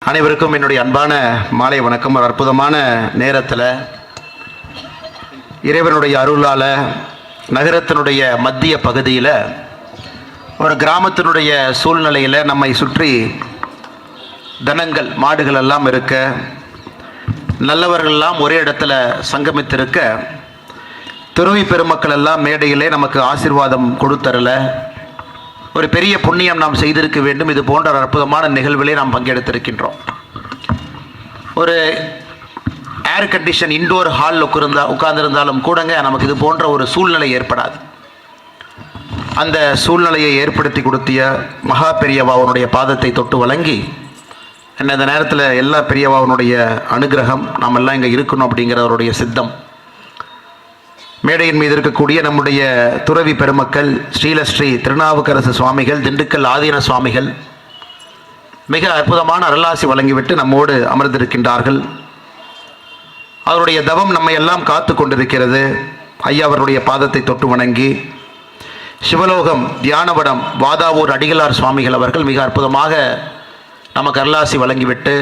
அனைவருக்கும் என்னுடைய அன்பான மாலை வணக்கம். ஒரு அற்புதமான நேரத்தில் இறைவனுடைய அருளால் நகரத்தினுடைய மத்திய பகுதியில் ஒரு கிராமத்தினுடைய சூழ்நிலையில் நம்மை சுற்றி தனங்கள் மாடுகள் எல்லாம் இருக்க, நல்லவர்கள்லாம் ஒரே இடத்துல சங்கமித்திருக்க, துறவி பெருமக்கள் எல்லாம் மேடையிலே நமக்கு ஆசீர்வாதம் கொடுத்தரல. ஒரு பெரிய புண்ணியம் நாம் செய்திருக்க வேண்டும். இது போன்ற ஒரு அற்புதமான நிகழ்விலே நாம் பங்கெடுத்திருக்கின்றோம். ஒரு ஏர் கண்டிஷன் இன்டோர் ஹாலில் உட்கார்ந்திருந்தாலும் கூடங்க நமக்கு இது போன்ற ஒரு சூழ்நிலை ஏற்படாது. அந்த சூழ்நிலையை ஏற்படுத்தி கொடுத்திய மகா பெரியவாவுடைய பாதத்தை தொட்டு வழங்கி, இந்த நேரத்தில் எல்லா பெரியவாவுடைய அனுகிரகம் நாம் எல்லாம் இங்கே இருக்கணும் அப்படிங்கிறவருடைய சித்தம். மேடையின் மீது இருக்கக்கூடிய நம்முடைய துறவி பெருமக்கள், ஸ்ரீலஸ்ரீ திருநாவுக்கரசு சுவாமிகள், திண்டுக்கல் ஆதீன சுவாமிகள் மிக அற்புதமான அருளாசி வழங்கிவிட்டு நம்மோடு அமர்ந்திருக்கின்றார்கள். அவருடைய தவம் நம்மை எல்லாம் காத்து கொண்டிருக்கிறது. ஐயா அவருடைய பாதத்தை தொட்டு வணங்கி, சிவலோகம் தியானவடம் வாதாவூர் அடிகளார் சுவாமிகள் அவர்கள் மிக அற்புதமாக நமக்கு அருளாசி வழங்கிவிட்டு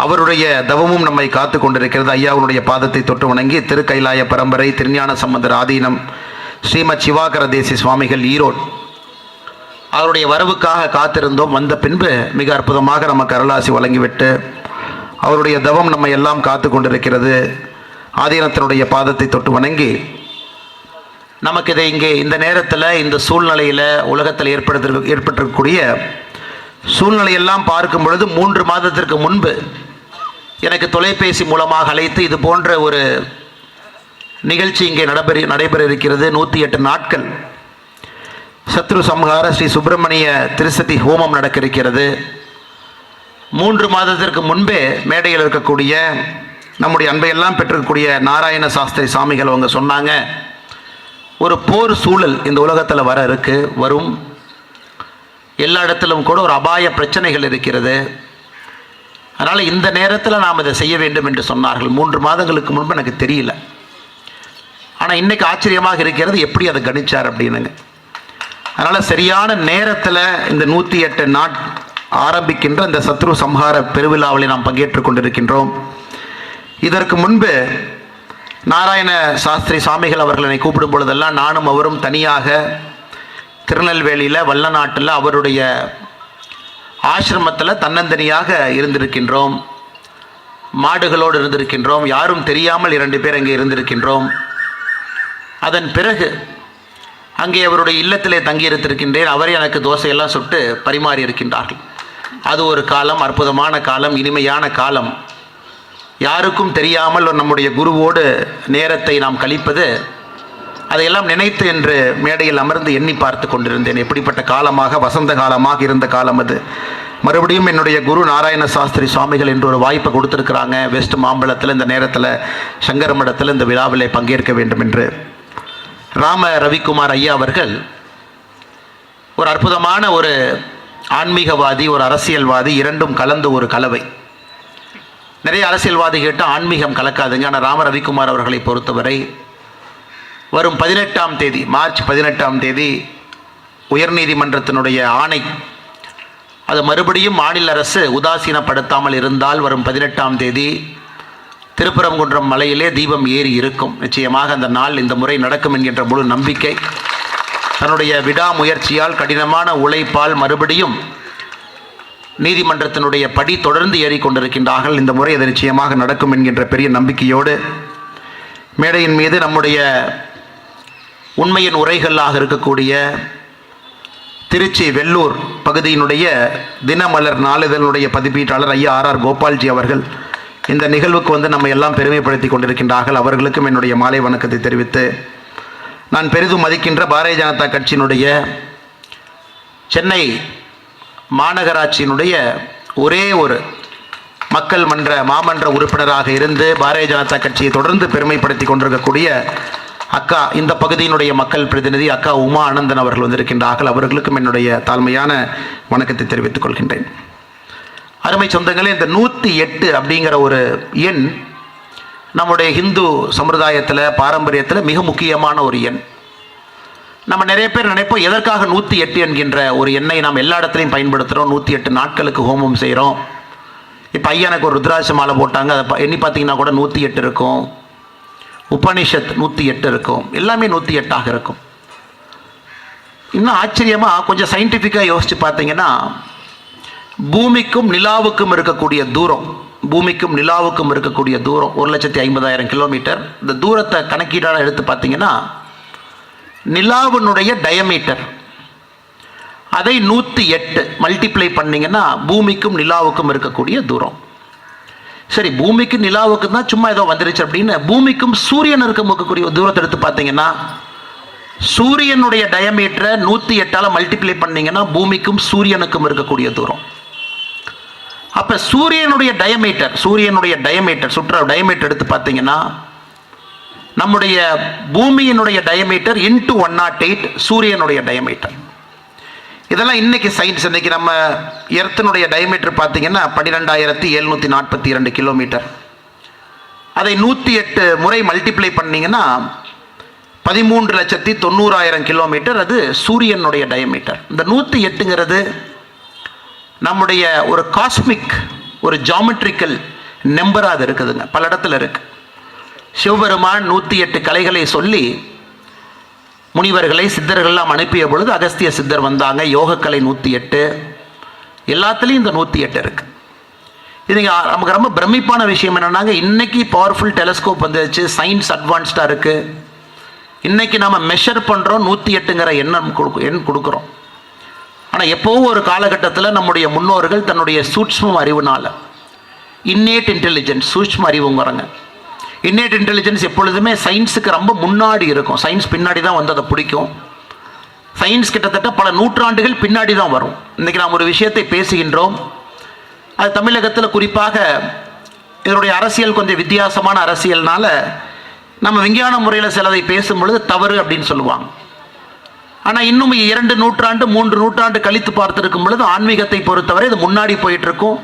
அவருடைய தவமும் நம்மை காத்து கொண்டிருக்கிறது. ஐயாவுடைய பாதத்தை தொட்டு வணங்கி, திருக்கைலாய பரம்பரை திருஞான சம்பந்தர் ஆதீனம் ஸ்ரீமத் சிவாகர தேசி சுவாமிகள் ஈரோடு அவருடைய வரவுக்காக காத்திருந்தோம். வந்த பின்பு மிக அற்புதமாக நமக்கு அருளாசி வழங்கிவிட்டு அவருடைய தவம் நம்மை எல்லாம் காத்து கொண்டிருக்கிறது. ஆதீனத்தினுடைய பாதத்தை தொட்டு வணங்கி, நமக்கு இதை இங்கே இந்த நேரத்தில் இந்த சூழ்நிலையில் உலகத்தில் ஏற்பட்டிருக்கக்கூடிய சூழ்நிலையெல்லாம் பார்க்கும் பொழுது 3 மாதத்திற்கு முன்பு எனக்கு தொலைபேசி மூலமாக அழைத்து இது போன்ற ஒரு நிகழ்ச்சி இங்கே நடைபெற இருக்கிறது. 108 நாட்கள் சத்ரு சம்ஹார ஸ்ரீ சுப்பிரமணிய திருசதி ஹோமம் நடக்க இருக்கிறது. 3 மாதத்திற்கு முன்பே மேடையில் இருக்கக்கூடிய நம்முடைய அன்பையெல்லாம் பெற்றிருக்கக்கூடிய நாராயண சாஸ்திரி சாமிகள் அவங்க சொன்னாங்க, ஒரு போர் சூழல் இந்த உலகத்தில் வரும். எல்லா இடத்திலும் கூட ஒரு அபாய பிரச்சனைகள் இருக்கிறது. அதனால் இந்த நேரத்தில் நாம் இதை செய்ய வேண்டும் என்று சொன்னார்கள். 3 மாதங்களுக்கு முன்பு எனக்கு தெரியல. ஆனால் இன்றைக்கி ஆச்சரியமாக இருக்கிறது எப்படி அதை கணிச்சார் அப்படின்னுங்க. அதனால் சரியான நேரத்தில் இந்த 108 நாட் ஆரம்பிக்கின்ற இந்த சத்ரு சம்ஹார பெருவிழாவில் நாம் பங்கேற்று கொண்டிருக்கின்றோம். இதற்கு முன்பு நாராயண சாஸ்திரி சாமிகள் அவர்கள் என்னை கூப்பிடும் பொழுதெல்லாம் நானும் அவரும் தனியாக திருநெல்வேலியில் வல்லநாட்டில் அவருடைய ஆசிரமத்தில் தன்னந்தனியாக இருந்திருக்கின்றோம். மாடுகளோடு இருந்திருக்கின்றோம். யாரும் தெரியாமல் 2 பேர் அங்கே இருந்திருக்கின்றோம். அதன் பிறகு அங்கே அவருடைய இல்லத்திலே தங்கியிருந்திருக்கின்றேன். அவரே எனக்கு தோசையெல்லாம் சுட்டு பரிமாறி இருக்கின்றார்கள். அது ஒரு காலம், அற்புதமான காலம், இனிமையான காலம். யாருக்கும் தெரியாமல் நம்முடைய குருவோடு நேரத்தை நாம் கழிப்பது, அதையெல்லாம் நினைத்து என்று மேடையில் அமர்ந்து எண்ணி பார்த்து கொண்டிருந்தேன். எப்படிப்பட்ட காலமாக, வசந்த காலமாக இருந்த காலம் அது. மறுபடியும் என்னுடைய குரு நாராயண சாஸ்திரி சுவாமிகள் என்று ஒரு வாய்ப்பை கொடுத்துருக்குறாங்க. வெஸ்ட் மாம்பழத்தில் இந்த நேரத்தில் சங்கர மடத்தில் இந்த விழாவிலே பங்கேற்க வேண்டும் என்று. ராம ரவிக்குமார் ஐயா அவர்கள் ஒரு அற்புதமான ஒரு ஆன்மீகவாதி, ஒரு அரசியல்வாதி, இரண்டும் கலந்து ஒரு கலவை. நிறைய அரசியல்வாதி கேட்டால் ஆன்மீகம் கலக்காதுங்க. ஆனால் ராம ரவிக்குமார் அவர்களை பொறுத்தவரை வரும் 18ஆம் தேதி, மார்ச் 18ஆம் தேதி உயர்நீதிமன்றத்தினுடைய ஆணை, அது மறுபடியும் மாநில அரசு உதாசீனப்படுத்தாமல் இருந்தால் வரும் 18ஆம் தேதி திருப்பரங்குன்றம் மலையிலே தீபம் ஏறி இருக்கும். நிச்சயமாக அந்த நாள் இந்த முறை நடக்கும் என்கின்ற முழு நம்பிக்கை. தன்னுடைய விடாமுயற்சியால், கடினமான உழைப்பால் மறுபடியும் நீதிமன்றத்தினுடைய படி தொடர்ந்து ஏறிக்கொண்டிருக்கின்றார்கள். இந்த முறை அது நிச்சயமாக நடக்கும் என்கின்ற பெரிய நம்பிக்கையோடு மேடையின் மீது நம்முடைய உண்மையின் உரைகளாக இருக்கக்கூடிய திருச்சி வெள்ளூர் பகுதியினுடைய தினமலர் நாளிதழுடைய பதிப்பீட்டாளர் ஐயா ஆர் கோபால்ஜி அவர்கள் இந்த நிகழ்வுக்கு வந்து நம்ம எல்லாம் பெருமைப்படுத்தி கொண்டிருக்கின்றார்கள். அவர்களுக்கும் என்னுடைய மாலை வணக்கத்தை தெரிவித்து, நான் பெரிதும் மதிக்கின்ற பாரதிய ஜனதா கட்சியினுடைய சென்னை மாநகராட்சியினுடைய ஒரே ஒரு மக்கள் மாமன்ற உறுப்பினராக இருந்து பாரதிய ஜனதா கட்சியை தொடர்ந்து பெருமைப்படுத்தி கொண்டிருக்கக்கூடிய அக்கா, இந்த பகுதியினுடைய மக்கள் பிரதிநிதி அக்கா உமா ஆனந்தன் அவர்கள் வந்திருக்கின்றார்கள். அவர்களுக்கும் என்னுடைய தாழ்மையான வணக்கத்தை தெரிவித்துக் கொள்கின்றேன். அருமை சொந்தங்களே, இந்த 108 அப்படிங்கிற ஒரு எண் நம்முடைய இந்து சமுதாயத்தில், பாரம்பரியத்தில் மிக முக்கியமான ஒரு எண். நம்ம நிறைய பேர் நினைப்போம், எதற்காக 108 என்கின்ற ஒரு எண்ணை நாம் எல்லா இடத்துலையும் பயன்படுத்துகிறோம். 108 நாட்களுக்கு ஹோமம் செய்கிறோம். இப்போ ஐயனுக்கு ஒரு ருத்ராட்ச மாலை போட்டாங்க, அதை எண்ணி பார்த்தீங்கன்னா கூட 108 இருக்கும். உபனிஷத் 108 இருக்கும். எல்லாமே 108 இருக்கும். இன்னும் ஆச்சரியமாக கொஞ்சம் சயின்டிஃபிக்காக யோசித்து பார்த்தீங்கன்னா, பூமிக்கும் நிலாவுக்கும் இருக்கக்கூடிய தூரம், பூமிக்கும் நிலாவுக்கும் இருக்கக்கூடிய தூரம் 1,50,000 கிலோமீட்டர். இந்த தூரத்தை கணக்கீடாக எடுத்து பார்த்தீங்கன்னா, நிலாவினுடைய டயமீட்டர் அதை 108 மல்டிப்ளை பண்ணிங்கன்னா பூமிக்கும் நிலாவுக்கும் இருக்கக்கூடிய தூரம். சரி, பூமிக்கு நிலாவுக்கு தான் சும்மா ஏதோ வந்துருச்சு அப்படின்னு, பூமிக்கும் சூரியனுக்கும் இருக்கக்கூடிய தூரத்தை எடுத்து பார்த்தீங்கன்னா, சூரியனுடைய டயமீட்டரை 108 மல்டிப்ளை பண்ணிங்கன்னா பூமிக்கும் சூரியனுக்கும் இருக்கக்கூடிய தூரம். அப்போ சூரியனுடைய டயமீட்டர் சுற்ற டயமீட்டர் எடுத்து பார்த்தீங்கன்னா, நம்முடைய பூமியினுடைய டயமீட்டர் இன்ட்டு 108 சூரியனுடைய டயமீட்டர். இதெல்லாம் இன்னைக்கு சயின்ஸ். இன்னைக்கு நம்ம எர்த்தினுடைய டயமீட்டர் பார்த்தீங்கன்னா 12,742 கிலோமீட்டர். அதை 108 முறை மல்டிப்ளை பண்ணிங்கன்னா 13,90,000 கிலோமீட்டர். அது சூரியனுடைய டயமீட்டர். இந்த 108ங்கிறது நம்முடைய ஒரு காஸ்மிக், ஒரு ஜாமெட்ரிக்கல் நம்பராக அது இருக்குதுங்க. பல இடத்துல இருக்கு. சிவபெருமான் 108 கலைகளை சொல்லி முனிவர்களை சித்தர்கள்லாம் அனுப்பிய பொழுது அகஸ்திய சித்தர் வந்தாங்க. யோகக்கலை 108, எல்லாத்துலேயும் இந்த 108 இருக்கு. இது நமக்கு ரொம்ப பிரமிப்பான விஷயம் என்னன்னாங்க, இன்னைக்கு பவர்ஃபுல் டெலஸ்கோப் வந்துச்சு, சயின்ஸ் அட்வான்ஸ்டாக இருக்கு. இன்னைக்கு நம்ம மெஷர் பண்ணுறோம், 108ங்கிற எண் கொடுக்குறோம். ஆனால் எப்போவும் ஒரு காலகட்டத்தில் நம்முடைய முன்னோர்கள் தன்னுடைய சூட்ச்ம அறிவுனால, இன்னேட் இன்டெலிஜென்ஸ், சூட்ச்ம அறிவுங்கிறாங்க. இன்னேட் இன்டெலிஜென்ஸ் எப்பொழுதுமே சயின்ஸுக்கு ரொம்ப முன்னாடி இருக்கும். சயின்ஸ் பின்னாடி தான் வந்து அதை பிடிக்கும். சயின்ஸ் கிட்டத்தட்ட பல நூற்றாண்டுகள் பின்னாடி தான் வரும். இன்றைக்கி நாம் ஒரு விஷயத்தை பேசுகின்றோம், அது தமிழகத்தில் குறிப்பாக இதனுடைய அரசியல் கொஞ்சம் வித்தியாசமான அரசியல்னால நம்ம விஞ்ஞான முறையில் சிலதை பேசும் பொழுது தவறு அப்படின்னு சொல்லுவாங்க. ஆனால் இன்னும் 2 நூற்றாண்டு 3 நூற்றாண்டு கழித்து பார்த்துருக்கும் பொழுது ஆன்மீகத்தை பொறுத்தவரை இது முன்னாடி போயிட்டுருக்கும்,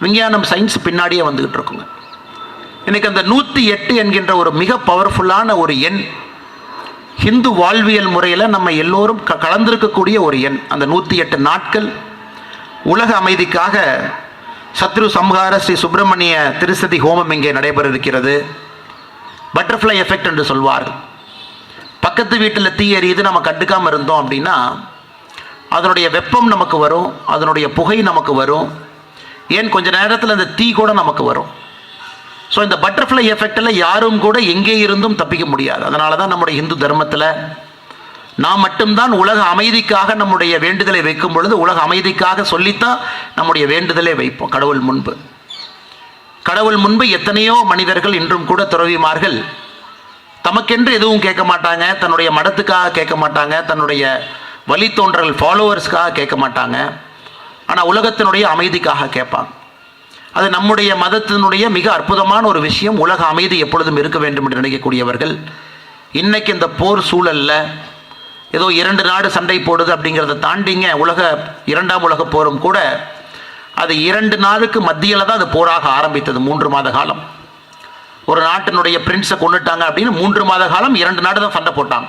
விஞ்ஞானம் சயின்ஸ் பின்னாடியே வந்துக்கிட்டு இருக்குங்க. இன்றைக்கி அந்த 108 என்கின்ற ஒரு மிக பவர்ஃபுல்லான ஒரு எண், ஹிந்து வாழ்வியல் முறையில் நம்ம எல்லோரும் கலந்திருக்கக்கூடிய ஒரு எண். அந்த 108 நாட்கள் உலக அமைதிக்காக சத்ரு சம்ஹார ஸ்ரீ சுப்பிரமணிய திருசதி ஹோமம் இங்கே நடைபெற இருக்கிறது. பட்டர்ஃப்ளை எஃபெக்ட் என்று சொல்வார்கள். பக்கத்து வீட்டில் தீ எரியுது, நம்ம கண்டுக்காமல் இருந்தோம் அப்படின்னா அதனுடைய வெப்பம் நமக்கு வரும், அதனுடைய புகை நமக்கு வரும், ஏன் கொஞ்ச நேரத்தில் அந்த தீ கூட நமக்கு வரும். ஸோ இந்த பட்டர்ஃப்ளை எஃபெக்டில் யாரும் கூட எங்கே இருந்தும் தப்பிக்க முடியாது. அதனால தான் நம்முடைய இந்து தர்மத்தில் நாம் மட்டும்தான் உலக அமைதிக்காக நம்முடைய வேண்டுதலை வைக்கும் பொழுது உலக அமைதிக்காக சொல்லித்தான் நம்முடைய வேண்டுதலை வைப்போம். கடவுள் முன்பு எத்தனையோ மனிதர்கள் இன்றும் கூட துறவிமார்கள் தமக்கென்று எதுவும் கேட்க மாட்டாங்க, தன்னுடைய மடத்துக்காக கேட்க மாட்டாங்க, தன்னுடைய வழித்தோன்றல் ஃபாலோவர்ஸ்க்காக கேட்க மாட்டாங்க, ஆனால் உலகத்தினுடைய அமைதிக்காக கேட்பாங்க. அது நம்முடைய மதத்தினுடைய மிக அற்புதமான ஒரு விஷயம். உலக அமைதி எப்பொழுதும் இருக்க வேண்டும் என்று நினைக்கக்கூடியவர்கள் இன்னைக்கு இந்த போர் சூழலில் ஏதோ 2 நாடு சண்டை போடுது அப்படிங்கிறத தாண்டிங்க, இரண்டாம் உலக போரும் கூட அது 2 நாளுக்கு மத்தியில் தான் அது போராக ஆரம்பித்தது. 3 மாத காலம் ஒரு நாட்டினுடைய பிரின்ஸை கொண்டுட்டாங்க அப்படின்னு 3 மாத காலம் 2 நாடு தான் சண்டை போட்டாங்க.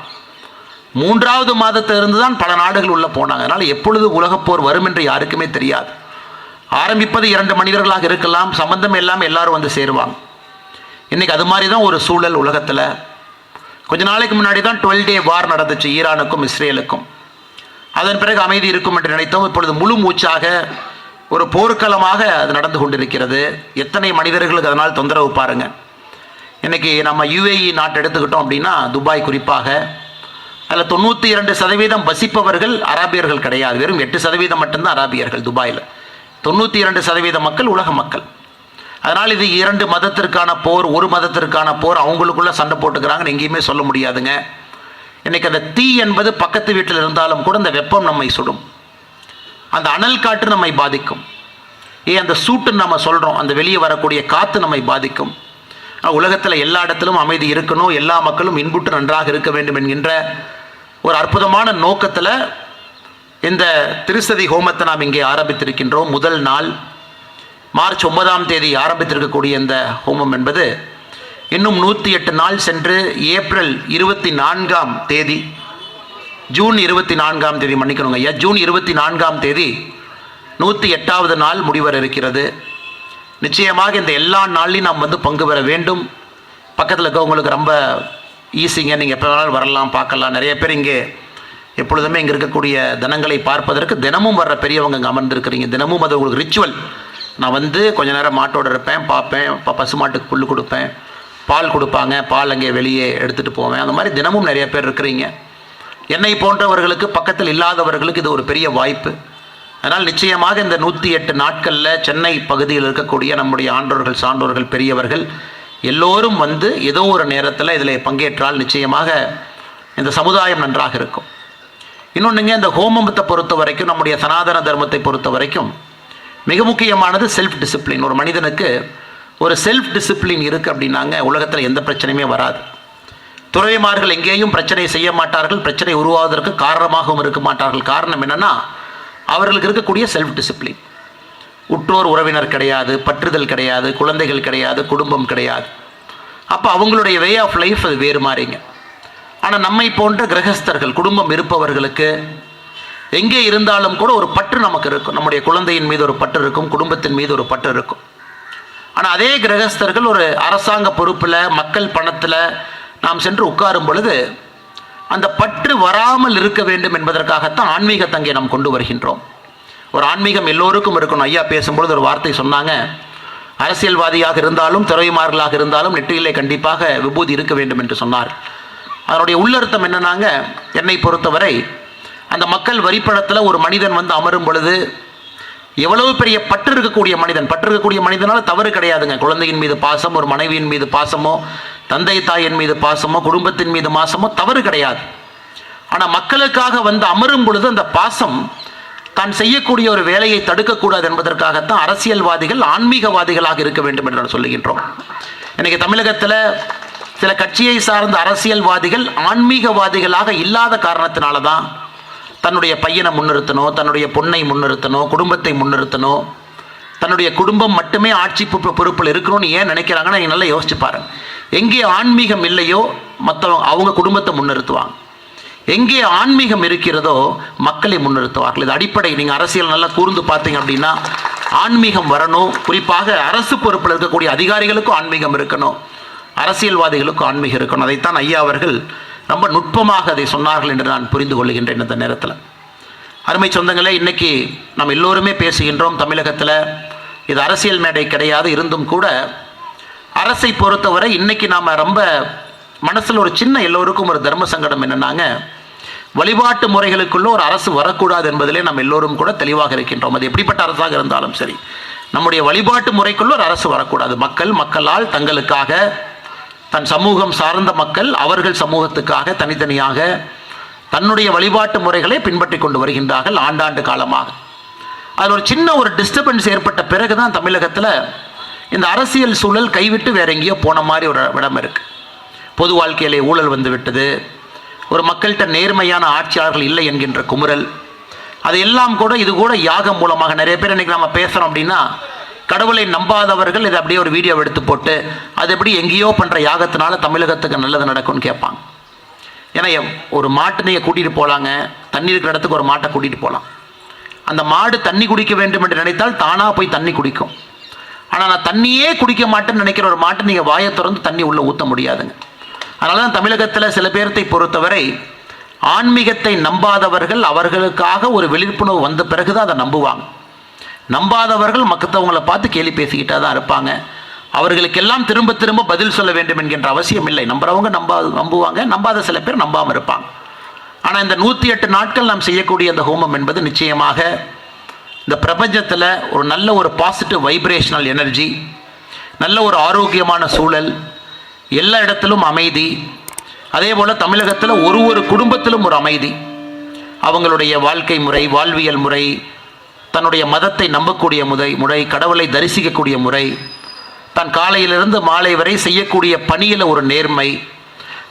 3வது மாதத்திலிருந்து தான் பல நாடுகள் உள்ளே போனாங்க. அதனால் எப்பொழுது உலகப்போர் வரும் என்று யாருக்குமே தெரியாது. ஆரம்பிப்பது 2 மனிதர்களாக இருக்கலாம், சம்பந்தம் இல்லாமல் எல்லாரும் வந்து சேருவாங்க. இன்றைக்கி அது மாதிரி தான் ஒரு சூழல் உலகத்தில். கொஞ்ச நாளைக்கு முன்னாடி தான் 12 டே வார் நடந்துச்சு ஈரானுக்கும் இஸ்ரேலுக்கும். அதன் பிறகு அமைதி இருக்கும் என்று நினைத்தோம். இப்பொழுது முழு மூச்சாக ஒரு போர்க்களமாக அது நடந்து கொண்டிருக்கிறது. எத்தனை மனிதர்களுக்கு அதனால் தொந்தரவு பாருங்கள். இன்றைக்கி நம்ம UAE நாட்டை எடுத்துக்கிட்டோம் அப்படின்னா, துபாய் குறிப்பாக, அதில் 92% வசிப்பவர்கள் அரபியர்கள் கிடையாது. வெறும் 8% மட்டும்தான் அரபியர்கள் துபாயில். 92% மக்கள் உலக மக்கள். அதனால் இது 2 மதத்திற்கான போர், ஒரு மதத்திற்கான போர், அவங்களுக்குள்ள சண்டை போட்டுக்கிறாங்கன்னு எங்கேயுமே சொல்ல முடியாதுங்க. இன்றைக்கி அந்த தீ என்பது பக்கத்து வீட்டில் இருந்தாலும் கூட அந்த வெப்பம் நம்மை சுடும், அந்த அனல் காற்று நம்மை பாதிக்கும். அந்த சூட்டுன்னு நம்ம சொல்கிறோம், அந்த வெளியே வரக்கூடிய காற்று நம்மை பாதிக்கும். உலகத்தில் எல்லா இடத்திலும் அமைதி இருக்கணும், எல்லா மக்களும் இன்புற்று நன்றாக இருக்க வேண்டும் என்கின்ற ஒரு அற்புதமான நோக்கத்தில் இந்த திருசதி ஹோமத்தை நாம் இங்கே ஆரம்பித்திருக்கின்றோம். முதல் நாள் மார்ச் 9ஆம் தேதி ஆரம்பித்திருக்கக்கூடிய இந்த ஹோமம் என்பது இன்னும் 108 நாள் சென்று ஏப்ரல் 24ஆம் தேதி, ஜூன் 24ஆம் தேதி, மன்னிக்கணுங்க ஐயா, ஜூன் 24ஆம் தேதி 108வது நாள் முடிவர இருக்கிறது. நிச்சயமாக இந்த எல்லா நாள்லையும் நாம் வந்து பங்கு பெற வேண்டும். பக்கத்தில் இருக்கவங்களுக்கு ரொம்ப ஈஸிங்க, நீங்கள் எப்போ வேணாலும் வரலாம், பார்க்கலாம். நிறைய பேர் இங்கே எப்பொழுதுமே இங்கே இருக்கக்கூடிய தினங்களை பார்ப்பதற்கு தினமும் வர்ற பெரியவங்க இங்கே அமர்ந்திருக்கிறீங்க. தினமும் அது உங்களுக்கு ரிச்சுவல். நான் வந்து கொஞ்ச நேரம் மாட்டோடு இருப்பேன், பார்ப்பேன், பசு மாட்டுக்கு புல் கொடுப்பேன், பால் கொடுப்பாங்க, பால் அங்கே வெளியே எடுத்துகிட்டு போவேன். அந்த மாதிரி தினமும் நிறைய பேர் இருக்கிறீங்க. என்னை போன்றவர்களுக்கு, பக்கத்தில் இல்லாதவர்களுக்கு இது ஒரு பெரிய வாய்ப்பு. அதனால் நிச்சயமாக இந்த 108 நாட்களில் சென்னை பகுதியில் இருக்கக்கூடிய நம்முடைய ஆன்றோர்கள், சான்றோர்கள், பெரியவர்கள் எல்லோரும் வந்து ஏதோ ஒரு நேரத்தில் இதில் பங்கேற்றால் நிச்சயமாக இந்த சமுதாயம் நன்றாக இருக்கும். இன்னொன்றுங்க, இந்த ஹோமத்தை பொறுத்த வரைக்கும், நம்முடைய சனாதன தர்மத்தை பொறுத்த வரைக்கும் மிக முக்கியமானது செல்ஃப் டிசிப்ளின். ஒரு மனிதனுக்கு ஒரு செல்ஃப் டிசிப்ளின் இருக்குது அப்படின்னாங்க உலகத்தில் எந்த பிரச்சனையுமே வராது. துறவிமார்கள் எங்கேயும் பிரச்சனை செய்ய மாட்டார்கள், பிரச்சனை உருவாவதற்கு காரணமாகவும் இருக்க மாட்டார்கள். காரணம் என்னென்னா அவர்களுக்கு இருக்கக்கூடிய செல்ஃப் டிசிப்ளின். உற்றோர் உறவினர் கிடையாது, பற்றுதல் கிடையாது, குழந்தைகள் கிடையாது, குடும்பம் கிடையாது. அப்போ அவங்களுடைய வே ஆஃப் லைஃப் அது வேறு மாதிரிங்க. ஆனால் நம்மை போன்ற கிரகஸ்தர்கள், குடும்பம் இருப்பவர்களுக்கு எங்கே இருந்தாலும் கூட ஒரு பற்று நமக்கு இருக்கும். நம்முடைய குழந்தையின் மீது ஒரு பற்று இருக்கும், குடும்பத்தின் மீது ஒரு பற்று இருக்கும். ஆனால் அதே கிரகஸ்தர்கள் ஒரு அரசாங்க பொறுப்பில், மக்கள் பணத்தில் நாம் சென்று உட்காரும் பொழுது அந்த பற்று வராமல் இருக்க வேண்டும் என்பதற்காகத்தான் ஆன்மீகத்தை அங்கே நாம் கொண்டு வருகின்றோம். ஒரு ஆன்மீகம் எல்லோருக்கும் இருக்கணும். ஐயா பேசும்பொழுது ஒரு வார்த்தை சொன்னாங்க, அரசியல்வாதியாக இருந்தாலும் துறவிமார்களாக இருந்தாலும் நெற்றியிலே கண்டிப்பாக விபூதி இருக்க வேண்டும் என்று சொன்னார். அதனுடைய உள்ளர்த்தம் என்னன்னாங்க, என்னை பொறுத்தவரை அந்த மக்கள் வரிப்பணத்தில் ஒரு மனிதன் வந்து அமரும் பொழுது எவ்வளவு பெரிய பற்று இருக்கக்கூடிய மனிதனால தவறு கிடையாதுங்க. குழந்தையின் மீது பாசம், ஒரு மனைவியின் மீது பாசமோ, தந்தை தாயின் மீது பாசமோ, குடும்பத்தின் மீது பாசமோ தவறு கிடையாது. ஆனால் மக்களுக்காக வந்து அமரும் பொழுது அந்த பாசம் தான் செய்யக்கூடிய ஒரு வேலையை தடுக்கக்கூடாது என்பதற்காகத்தான் அரசியல்வாதிகள் ஆன்மீகவாதிகளாக இருக்க வேண்டும் என்று நான் சொல்லுகின்றோம். இன்னைக்கு தமிழகத்தில் சில கட்சியை சார்ந்த அரசியல்வாதிகள் ஆன்மீகவாதிகளாக இல்லாத காரணத்தினால தான் தன்னுடைய பையனை முன்னிறுத்தணும், தன்னுடைய பொண்ணை முன்னிறுத்தணும், குடும்பத்தை முன்னிறுத்தணும், தன்னுடைய குடும்பம் மட்டுமே ஆட்சி பொறுப்பில் இருக்கணும்னு ஏன் நினைக்கிறாங்கன்னா நீங்கள் நல்லா யோசிச்சு பாருங்க. எங்கே ஆன்மீகம் இல்லையோ மற்றவங்க அவங்க குடும்பத்தை முன்னிறுத்துவாங்க. எங்கே ஆன்மீகம் இருக்கிறதோ மக்களை முன்னிறுத்துவார்கள். இது அடிப்படை. நீங்கள் அரசியல் நல்லா கூர்ந்து பார்த்தீங்க அப்படின்னா ஆன்மீகம் வரணும். குறிப்பாக அரசு பொறுப்பில் இருக்கக்கூடிய அதிகாரிகளுக்கும் ஆன்மீகம் இருக்கணும், அரசியல்வாதிகளுக்கும் ஆன்மீகம் இருக்கணும். அதைத்தான் ஐயா அவர்கள் ரொம்ப நுட்பமாக அதை சொன்னார்கள் என்று நான் புரிந்து கொள்ளுகின்றேன் இந்த நேரத்தில். அருமை சொந்தங்களே, இன்றைக்கி நாம் எல்லோருமே பேசுகின்றோம் தமிழகத்தில். இது அரசியல் மேடை கிடையாது. இருந்தும் கூட அரசை பொறுத்தவரை இன்றைக்கி நாம் ரொம்ப மனசில் ஒரு சின்ன எல்லோருக்கும் ஒரு தர்ம சங்கடம் என்னன்னாங்க, வழிபாட்டு முறைகளுக்குள்ள ஒரு அரசு வரக்கூடாது என்பதிலே நாம் எல்லோரும் கூட தெளிவாக இருக்கின்றோம். அது எப்படிப்பட்ட அரசாக இருந்தாலும் சரி, நம்முடைய வழிபாட்டு முறைக்குள்ள ஒரு அரசு வரக்கூடாது. மக்களால் தங்களுக்காக, தன் சமூகம் சார்ந்த மக்கள் அவர்கள் சமூகத்துக்காக தனித்தனியாக தன்னுடைய வழிபாட்டு முறைகளை பின்பற்றி கொண்டு வருகின்றார்கள் ஆண்டாண்டு காலமாக. அதில் ஒரு சின்ன ஒரு டிஸ்டர்பன்ஸ் ஏற்பட்ட பிறகு தான் தமிழகத்தில் இந்த அரசியல் சூழல் கைவிட்டு வேற எங்கேயோ போன மாதிரி ஒரு இடம் இருக்குது. பொது வாழ்க்கையிலே ஊழல் வந்து விட்டது, ஒரு மக்கள்கிட்ட நேர்மையான ஆட்சியாளர்கள் இல்லை என்கின்ற குமுறல், அது எல்லாம் கூட இது கூட யாகம் மூலமாக நிறைய பேர் இன்றைக்கி நம்ம பேசுகிறோம் அப்படின்னா கடவுளை நம்பாதவர்கள் இதை அப்படியே ஒரு வீடியோ எடுத்து போட்டு அது எப்படி எங்கேயோ பண்ணுற யாகத்தினால தமிழகத்துக்கு நல்லது நடக்கும்னு கேட்பாங்க. ஏன்னா ஒரு மாட்டு நீங்கள் கூட்டிகிட்டு போகலாங்க, தண்ணி இருக்கிற இடத்துக்கு ஒரு மாட்டை கூட்டிகிட்டு போகலாம். அந்த மாடு தண்ணி குடிக்க வேண்டும் என்று நினைத்தால் தானாக போய் தண்ணி குடிக்கும். ஆனால் நான் தண்ணியே குடிக்க மாட்டேன்னு நினைக்கிற ஒரு மாட்டை நீங்கள் வாயை திறந்து தண்ணி உள்ளே ஊற்ற முடியாதுங்க. அதனால தான் தமிழகத்தில் சில பேர்த்தை பொறுத்தவரை ஆன்மீகத்தை நம்பாதவர்கள் அவர்களுக்காக ஒரு விழிப்புணர்வு வந்த பிறகு தான் அதை நம்புவாங்க. நம்பாதவர்கள் மற்றவங்களை பார்த்து கேலி பேசிக்கிட்டே தான் இருப்பாங்க. அவர்களுக்கெல்லாம் திரும்ப திரும்ப பதில் சொல்ல வேண்டும் என்கின்ற அவசியம் இல்லை. நம்புறவங்க நம்புவாங்க, நம்பாத சில பேர் நம்பாமல் இருப்பாங்க. ஆனால் இந்த 108 நாட்கள் நாம் செய்யக்கூடிய அந்த ஹோமம் என்பது நிச்சயமாக இந்த பிரபஞ்சத்தில் ஒரு நல்ல ஒரு பாசிட்டிவ் வைப்ரேஷனல் எனர்ஜி, நல்ல ஒரு ஆரோக்கியமான சூழல், எல்லா இடத்திலும் அமைதி. அதே போல் தமிழகத்தில் ஒரு குடும்பத்திலும் ஒரு அமைதி. அவங்களுடைய வாழ்க்கை முறை, வாழ்வியல் முறை, தன்னுடைய மதத்தை நம்பக்கூடிய முறை, கடவுளை தரிசிக்கக்கூடிய முறை, தன் காலையிலிருந்து மாலை வரை செய்யக்கூடிய பணியில் ஒரு நேர்மை,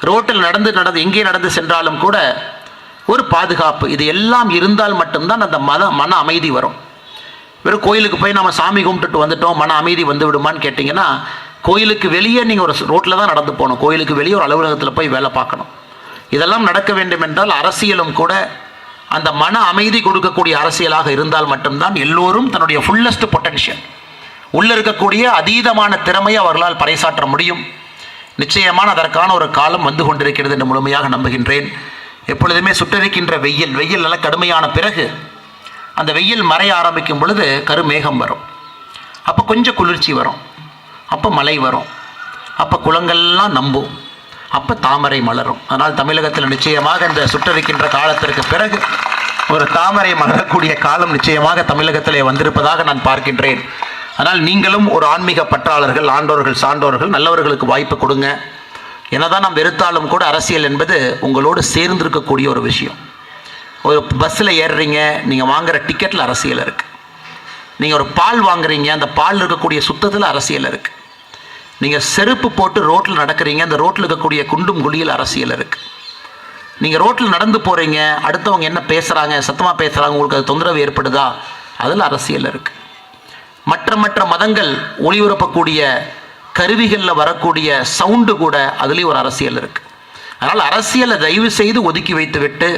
ரோட்டில் நடந்து எங்கே நடந்து சென்றாலும் கூட ஒரு பாதுகாப்பு, இது எல்லாம் இருந்தால் மட்டும்தான் அந்த மன அமைதி வரும். வெறும் கோயிலுக்கு போய் நம்ம சாமி கும்பிட்டுட்டு வந்துட்டோம் மன அமைதி வந்து விடுமான்னு கேட்டிங்கன்னா, கோயிலுக்கு வெளியே நீங்கள் ஒரு ரோட்டில் தான் நடந்து போகணும், கோயிலுக்கு வெளியே ஒரு அலுவலகத்தில் போய் வேலை பார்க்கணும். இதெல்லாம் நடக்க வேண்டும் என்றால் அரசியலும் கூட அந்த மன அமைதி கொடுக்கக்கூடிய அரசியலாக இருந்தால் மட்டும்தான் எல்லோரும் தன்னுடைய ஃபுல்லஸ்ட் பொட்டன்ஷியல், உள்ள இருக்கக்கூடிய அதீதமான திறமையை அவர்களால் பறைசாற்ற முடியும். நிச்சயமான அதற்கான ஒரு காலம் வந்து கொண்டிருக்கிறது என்று முழுமையாக நம்புகின்றேன். எப்பொழுதுமே சுட்டரிக்கின்ற வெயில் நல்ல கடுமையான பிறகு அந்த வெயில் மறைய ஆரம்பிக்கும் பொழுது கருமேகம் வரும். அப்போ கொஞ்சம் குளிர்ச்சி வரும், அப்போ மழை வரும், அப்போ குளங்கள்லாம் நம்பும், அப்போ தாமரை மலரும். அதனால் தமிழகத்தில் நிச்சயமாக இந்த சுட்டரிக்கின்ற காலத்திற்கு பிறகு ஒரு தாமரை மலரக்கூடிய காலம் நிச்சயமாக தமிழகத்திலே வந்திருப்பதாக நான் பார்க்கின்றேன். அதனால் நீங்களும் ஒரு ஆன்மீக பற்றாளர்கள், ஆண்டோர்கள், சான்றோர்கள், நல்லவர்களுக்கு வாய்ப்பு கொடுங்க. என்னதான் நாம் வெறுத்தாலும் கூட அரசியல் என்பது உங்களோடு சேர்ந்திருக்கக்கூடிய ஒரு விஷயம். ஒரு பஸ்ஸில் ஏறுறீங்க, நீங்கள் வாங்குகிற டிக்கெட்டில் அரசியல் இருக்குது. நீங்கள் ஒரு பால் வாங்குறீங்க, அந்த பால் இருக்கக்கூடிய சுத்தத்தில் அரசியல் இருக்குது. நீங்கள் செருப்பு போட்டு ரோட்டில் நடக்கிறீங்க, அந்த ரோட்டில் இருக்கக்கூடிய குண்டும் குழியில் அரசியல் இருக்குது. நீங்கள் ரோட்டில் நடந்து போகிறீங்க, அடுத்தவங்க என்ன பேசுகிறாங்க, சத்தமாக பேசுகிறாங்க, உங்களுக்கு அது தொந்தரவு ஏற்படுதா, அதில் அரசியல் இருக்குது. மற்ற மதங்கள் ஒளிபரப்பக்கூடிய கருவிகளில் வரக்கூடிய சவுண்டு கூட அதுலேயும் ஒரு அரசியல் இருக்குது. அதனால் அரசியலை தயவு செய்து ஒதுக்கி வைத்து விட்டு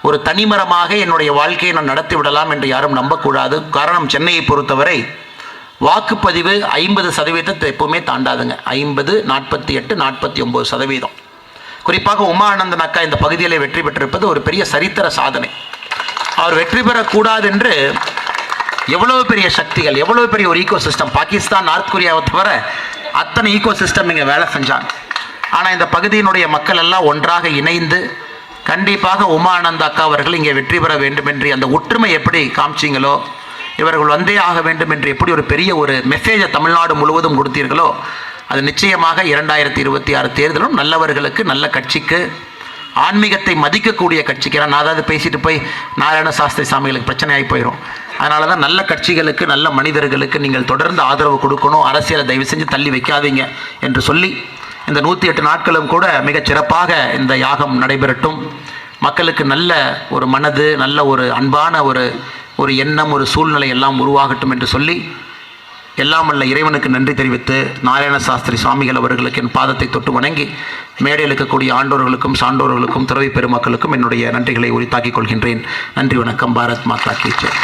ஒரு தனிமரமாக என்னுடைய வாழ்க்கையை நான் நடத்தி விடலாம் என்று யாரும் நம்பக்கூடாது. காரணம், சென்னையை பொறுத்தவரை வாக்குப்பதிவு 50% எப்போவுமே தாண்டாதுங்க. 50, 48, 49%. குறிப்பாக உமானந்தன் அக்கா இந்த பகுதியில் வெற்றி பெற்றிருப்பது ஒரு பெரிய சரித்திர சாதனை. அவர் வெற்றி பெறக்கூடாது என்று எவ்வளவு பெரிய சக்திகள், எவ்வளவு பெரிய ஒரு ஈகோ சிஸ்டம், பாகிஸ்தான், நார்த் கொரியாவை தவிர அத்தனை ஈகோ சிஸ்டம் இங்கே வேலை செஞ்சாங்க. ஆனால் இந்த பகுதியினுடைய மக்கள் எல்லாம் ஒன்றாக இணைந்து கண்டிப்பாக உமானந்த அக்கா அவர்கள் இங்கே வெற்றி பெற வேண்டும் என்று அந்த ஒற்றுமை எப்படி காமிச்சிங்களோ, இவர்கள் வந்தே ஆக வேண்டும் என்று எப்படி ஒரு பெரிய ஒரு மெசேஜை தமிழ்நாடு முழுவதும் கொடுத்தீர்களோ, அது நிச்சயமாக 2026 தேர்தலும் நல்லவர்களுக்கு, நல்ல கட்சிக்கு, ஆன்மீகத்தை மதிக்கக்கூடிய கட்சிக்கு. நான் அதாவது பேசிட்டு போய் நாராயண சாஸ்திரி சாமிகளுக்கு பிரச்சனையாகி போயிடும். அதனால தான் நல்ல கட்சிகளுக்கு, நல்ல மனிதர்களுக்கு நீங்கள் தொடர்ந்து ஆதரவு கொடுக்கணும். அரசியலை தயவு செஞ்சு தள்ளி வைக்காதீங்க என்று சொல்லி இந்த 108 நாட்களும் கூட மிகச் சிறப்பாக இந்த யாகம் நடைபெறட்டும். மக்களுக்கு நல்ல ஒரு மனது, நல்ல ஒரு அன்பான ஒரு எண்ணம், ஒரு சூழ்நிலை எல்லாம் உருவாகட்டும் என்று சொல்லி எல்லாம் வல்ல இறைவனுக்கு நன்றி தெரிவித்து நாராயண சாஸ்திரி சுவாமிகள் அவர்களுக்கு என் பாதத்தை தொட்டு வணங்கி மேடையில் இருக்கக்கூடிய ஆண்டோர்களுக்கும், சான்றோர்களுக்கும், துறவி பெருமக்களுக்கும் என்னுடைய நன்றிகளை உரித்தாக்கிக் கொள்கின்றேன். நன்றி, வணக்கம். பாரத் மாதா கி ஜெய்.